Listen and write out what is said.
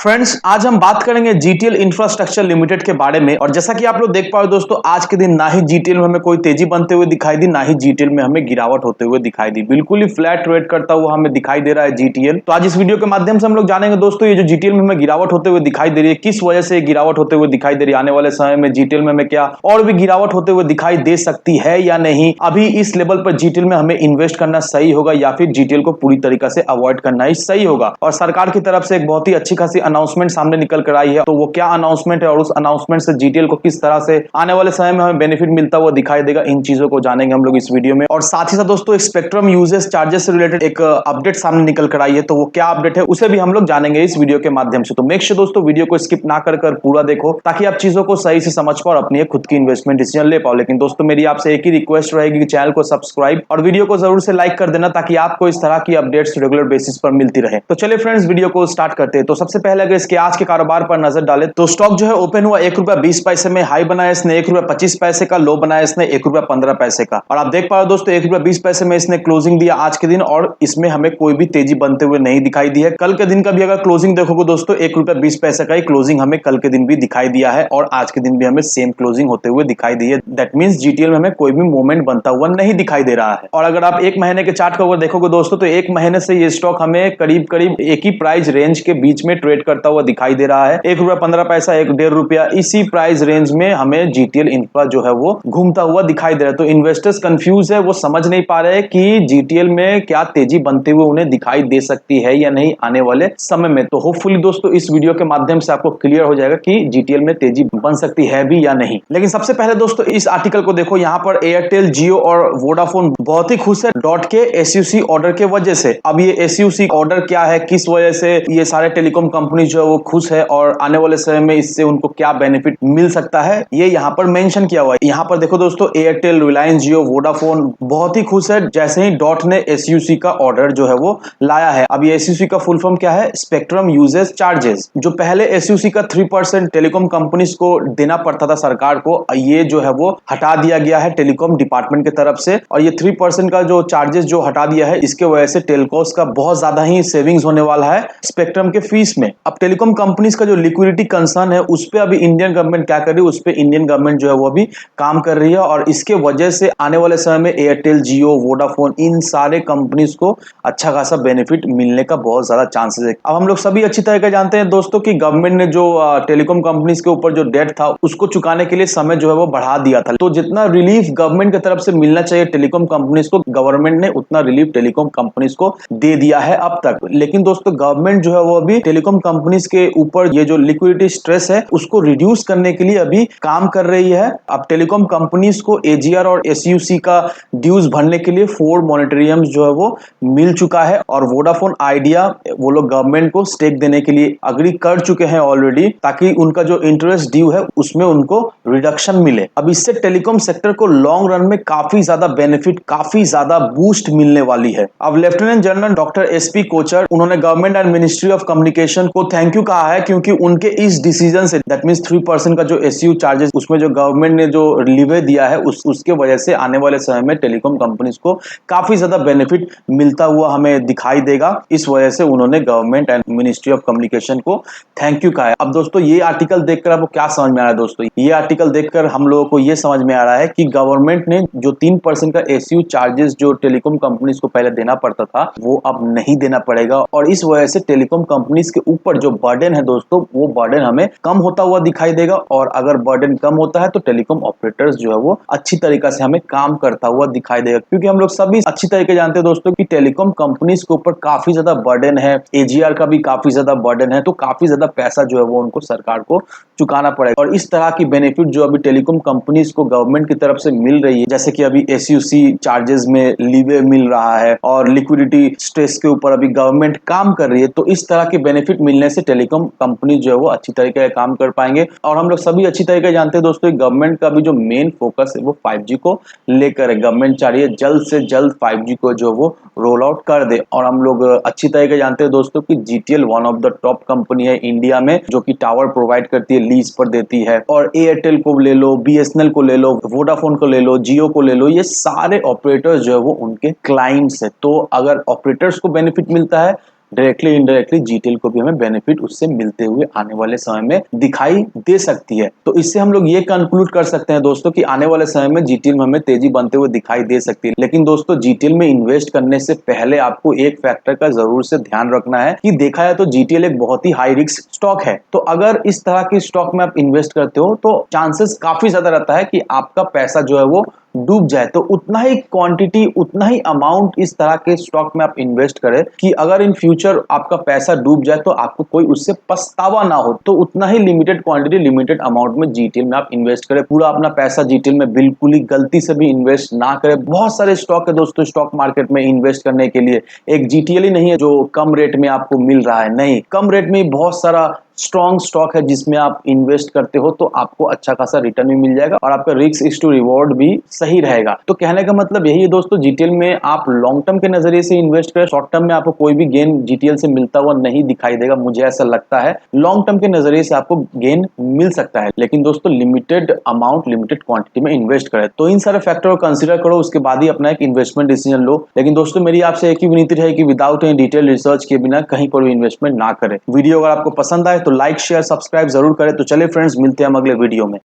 Friends, आज हम बात करेंगे जीटीएल इंफ्रास्ट्रक्चर लिमिटेड के बारे में। और जैसा कि आप लोग देख पाओ दोस्तों, आज के दिन ना ही जीटीएल में हमें कोई तेजी बनते हुए दिखाई दी, ना ही जीटीएल में हमें गिरावट होते हुए दिखाई दी। बिल्कुल ही फ्लैट ट्रेड करता हुआ हमें दिखाई दे रहा है जीटीएल। तो आज इस वीडियो के माध्यम से हम लोग जानेंगे दोस्तों, ये जो जीटीएल में हमें गिरावट होते हुए दिखाई दे रही है, किस वजह से गिरावट होते हुए दिखाई दे रही है। आने वाले समय में जीटीएल में हमें क्या और भी गिरावट होते हुए दिखाई दे सकती है या नहीं। अभी इस लेवल पर जीटीएल में हमें इन्वेस्ट करना सही होगा या फिर जीटीएल को पूरी तरीके से अवॉइड करना ही सही होगा। और सरकार की तरफ से एक बहुत ही अच्छी खासी अनाउंसमेंट सामने निकल कर आई है। तो वो क्या अनाउंसमेंट है और उस अनाउंसमेंट से जीटीएल को किस तरह से आने वाले समय में हमें बेनिफिट मिलता हुआ दिखाई देगा, इन चीजों को जानेंगे हम लोग इस वीडियो में। और साथ ही साथ दोस्तों, स्पेक्ट्रम यूजेस चार्जेस से रिलेटेड एक अपडेट सामने निकल कर आई है। तो वो क्या अपडेट है उसे भी हम लोग जानेंगे इस वीडियो के माध्यम से। तो मेक श्योर दोस्तों, वीडियो को स्किप ना कर पूरा देखो, ताकि आप चीजों को सही से समझ पाओ और अपनी खुद की इन्वेस्टमेंट डिसीजन ले पाओ। लेकिन दोस्तों, मेरी आपसे एक ही रिक्वेस्ट रहेगी कि चैनल को सब्सक्राइब और वीडियो को जरूर से लाइक कर देना, ताकि आपको इस तरह की अपडेट्स रेगुलर बेसिस पर मिलती रहे। तो चलिए फ्रेंड्स, वीडियो को स्टार्ट करते हैं। तो सबसे पहले अगर इसके आज के कारोबार पर नजर डालें तो स्टॉक जो है ओपन हुआ ₹1.20 में, हाई बनाया इसने ₹1.25 का, लो बनाया इसने ₹1.15 का। और आप देख पा रहे हो दोस्तों, ₹1.20 में इसने क्लोजिंग दिया आज के दिन, और इसमें हमें कोई भी तेजी बनते हुए नहीं दिखाई दी है। कल के दिन का भी अगर क्लोजिंग देखोगे दोस्तों, ₹1.20 का ही क्लोजिंग हमें कल के दिन भी दिखाई दिया है, और आज के दिन भी हमें सेम क्लोजिंग होते हुए दिखाई दी है। दैट मींस जीटीएल में हमें कोई भी मूवमेंट बनता हुआ नहीं दिखाई दे रहा है। और अगर आप एक महीने के चार्ट को देखोगे दोस्तों, तो एक महीने से ये स्टॉक हमें करीब करीब एक ही प्राइस रेंज के बीच में ट्रेड करता हुआ दिखाई दे रहा है। ₹1.15, ₹1.5, इसी प्राइस रेंज में हमें जीटीएल इंफ्रा जो है वो घूमता हुआ दिखाई दे रहा है। तो इन्वेस्टर्स कंफ्यूज है, वो समझ नहीं पा रहे कि जीटीएल में क्या तेजी बनते हुए उन्हें दिखाई दे सकती है या नहीं आने वाले समय में। तो होपफुली दोस्तों, इस वीडियो के माध्यम से आपको क्लियर हो जाएगा कि जीटीएल में तेजी बन सकती है भी या नहीं। लेकिन सबसे पहले दोस्तों, इस आर्टिकल को देखो। यहाँ पर एयरटेल, जियो और वोडाफोन बहुत ही खुश है डॉट के एसयूसी ऑर्डर के वजह से। अब ये एसयूसी ऑर्डर क्या है, किस वजह से ये सारे टेलीकॉम कंपनी जो है वो खुश है, और आने वाले समय में इससे उनको क्या बेनिफिट मिल सकता है, ये यहाँ पर मेंशन किया हुआ है। यहाँ पर देखो दोस्तों, एयरटेल, रिलायंस, जियो, वोडाफोन बहुत ही खुश है जैसे ही डॉट ने एसयूसी का ऑर्डर जो है वो लाया है। अब ये एसयूसी का फुल फॉर्म क्या है? Spectrum uses charges. जो पहले एसयूसी का 3% टेलीकॉम कंपनीज को देना पड़ता था सरकार को, ये जो है वो हटा दिया गया है टेलीकॉम डिपार्टमेंट की तरफ से। और ये 3% का जो चार्जेस जो हटा दिया है, इसके वजह से टेलकोस का बहुत ज्यादा ही सेविंग्स होने वाला है स्पेक्ट्रम के फीस में। अब टेलीकॉम कंपनीज का जो लिक्विडिटी कंसर्न है, उस पे अभी इंडियन गवर्नमेंट क्या कर रही है, उस पे इंडियन गवर्नमेंट जो है वो अभी काम कर रही है। और इसके वजह से आने वाले समय में एयरटेल, जियो, वोडाफोन, इन सारे कंपनीज को अच्छा खासा बेनिफिट मिलने का बहुत ज्यादा चांसेस है। अब हम लोग सभी अच्छी तरह से जानते हैं दोस्तों कि गवर्नमेंट ने जो टेलीकॉम कंपनीज के ऊपर जो डेट था, उसको चुकाने के लिए समय जो है वो बढ़ा दिया था। तो जितना रिलीफ गवर्नमेंट की तरफ से मिलना चाहिए टेलीकॉम कंपनीज को, गवर्नमेंट ने उतना रिलीफ टेलीकॉम कंपनीज को दे दिया है अब तक। लेकिन दोस्तों, गवर्नमेंट जो है वो अभी टेलीकॉम कंपनीज के ऊपर ये जो लिक्विडिटी स्ट्रेस है, उसको रिड्यूस करने के लिए अभी काम कर रही है। अब टेलीकॉम कंपनीज को एजीआर और एसयूसी का ड्यूज भरने के लिए 4 मॉनिटरियम्स जो है वो मिल चुका है। और वोडाफोन आइडिया, वो लोग गवर्नमेंट को स्टेक देने के लिए अग्री कर चुके हैं ऑलरेडी, ताकि उनका जो इंटरेस्ट ड्यू है उसमें उनको रिडक्शन मिले। अब इससे टेलीकॉम सेक्टर को लॉन्ग रन में काफी ज्यादा बेनिफिट, काफी ज्यादा बूस्ट मिलने वाली है। अब lieutenant general doctor SP Kochar, उन्होंने government and ministry of communication को थैंक यू कहा है, क्योंकि उनके इस डिसीजन से, दैट मींस 3% का जो एसयू चार्जेस, उसमें जो गवर्नमेंट ने जो लीवे दिया है, उसके वजह से आने वाले समय में टेलीकॉम कंपनीज को काफी ज्यादा बेनिफिट मिलता हुआ हमें दिखाई देगा। इस वजह से उन्होंने government and ministry of communication को थैंक यू कहा है। अब दोस्तों, ये आर्टिकल देखकर आपको क्या समझ में आ रहा है दोस्तों? ये आर्टिकल देखकर हम लोगों को ये समझ में आ रहा है कि गवर्नमेंट ने जो 3% का एसयू चार्जेस जो टेलीकॉम कंपनीज को पहले देना पड़ता था, वो अब नहीं देना पड़ेगा। और इस वजह से टेलीकॉम कंपनीज के ऊपर जो बर्डन है दोस्तों, वो बर्डन हमें कम होता हुआ दिखाई देगा। और अगर बर्डन कम होता है तो टेलीकॉम ऑपरेटर्स जो है वो अच्छी तरीके से हमें काम करता हुआ दिखाई देगा। क्योंकि हम लोग सभी अच्छी तरीके जानते हैं दोस्तों कि टेलीकॉम कंपनीज के ऊपर काफी ज्यादा बर्डन है, एजीआर का भी काफी ज्यादा बर्डन है। तो काफी ज्यादा पैसा जो है वो उनको सरकार को चुकाना पड़ेगा। और इस तरह की बेनिफिट जो अभी टेलीकॉम कंपनीज को गवर्नमेंट की तरफ से मिल रही है, जैसे कि अभी एसयूसी चार्जेस में लीवे मिल रहा है और लिक्विडिटी स्ट्रेस के ऊपर अभी गवर्नमेंट काम कर रही है, तो इस तरह के बेनिफिट मिलने से टेलीकॉम कंपनी जो है वो अच्छी तरीके से काम कर पाएंगे। और हम लोग सभी अच्छी तरीके जानते हैं दोस्तों, गवर्नमेंट का भी जो मेन फोकस है वो 5G को लेकर है। गवर्नमेंट चाह रही है जल्द से जल्द 5G को जो वो रोल आउट कर दे। और हम लोग अच्छी तरीके जानते हैं दोस्तों कि GTL one of the top company है इंडिया में, जो कि टावर प्रोवाइड करती है, लीज पर देती है। और एयरटेल को ले लो, बीएसएनएल को ले लो, वोडाफोन को ले लो, जियो को ले लो, ये सारे ऑपरेटर्स जो है वो उनके क्लाइंट्स है। तो अगर ऑपरेटर्स को बेनिफिट मिलता है डायरेक्टली इनडायरेक्टली जीटीएल को भी हमें बेनिफिट उससे मिलते हुए आने वाले समय में दिखाई दे सकती है। तो इससे हम लोग ये कंक्लूड कर सकते हैं दोस्तों कि आने वाले समय में जीटीएल में हमें तेजी बनते हुए दिखाई दे सकती है। लेकिन दोस्तों जीटीएल में इन्वेस्ट करने से पहले आपको एक फैक्टर का जरूर से ध्यान रखना है कि देखा जाए तो जीटीएल एक बहुत ही हाई रिस्क स्टॉक है। तो अगर इस तरह की स्टॉक में आप इन्वेस्ट करते हो तो चांसेस काफी ज्यादा रहता है कि आपका पैसा जो है वो डूब जाए। तो उतना ही क्वांटिटी, उतना ही अमाउंट इस तरह के स्टॉक में आप इन्वेस्ट करें कि अगर इन फ्यूचर आपका पैसा डूब जाए तो आपको कोई उससे पछतावा ना हो। तो उतना ही लिमिटेड क्वांटिटी, लिमिटेड अमाउंट में जीटीएल में आप इन्वेस्ट करें। पूरा अपना पैसा जीटीएल में बिल्कुल ही गलती से भी इन्वेस्ट ना करें। बहुत सारे स्टॉक है दोस्तों स्टॉक मार्केट में इन्वेस्ट करने के लिए, एक जीटीएल ही नहीं है जो कम रेट में आपको मिल रहा है। नहीं, कम रेट में बहुत सारा स्ट्रॉन्ग स्टॉक है जिसमें आप इन्वेस्ट करते हो तो आपको अच्छा खासा रिटर्न भी मिल जाएगा और आपका रिस्क इज टू रिवॉर्ड भी सही रहेगा। तो कहने का मतलब यही है दोस्तों, जीटीएल में आप लॉन्ग टर्म के नजरिए से इन्वेस्ट करें। शॉर्ट टर्म में आपको कोई भी गेन जीटीएल से मिलता हुआ नहीं दिखाई देगा, मुझे ऐसा लगता है। लॉन्ग टर्म के नजरिए से आपको गेन मिल सकता है, लेकिन दोस्तों लिमिटेड अमाउंट, लिमिटेड क्वांटिटी में इन्वेस्ट करें। तो इन सारे फैक्टर को कंसिडर करो, उसके बाद ही अपना एक इन्वेस्टमेंट डिसीजन लो। लेकिन दोस्तों मेरी आपसे एक ही विनती है कि विदाउट एनी डिटेल रिसर्च के बिना कहीं पर भी इन्वेस्टमेंट ना करें। वीडियो अगर आपको पसंद आए तो लाइक शेयर सब्सक्राइब जरूर करें। तो चलिए फ्रेंड्स, मिलते हैं हम अगले वीडियो में।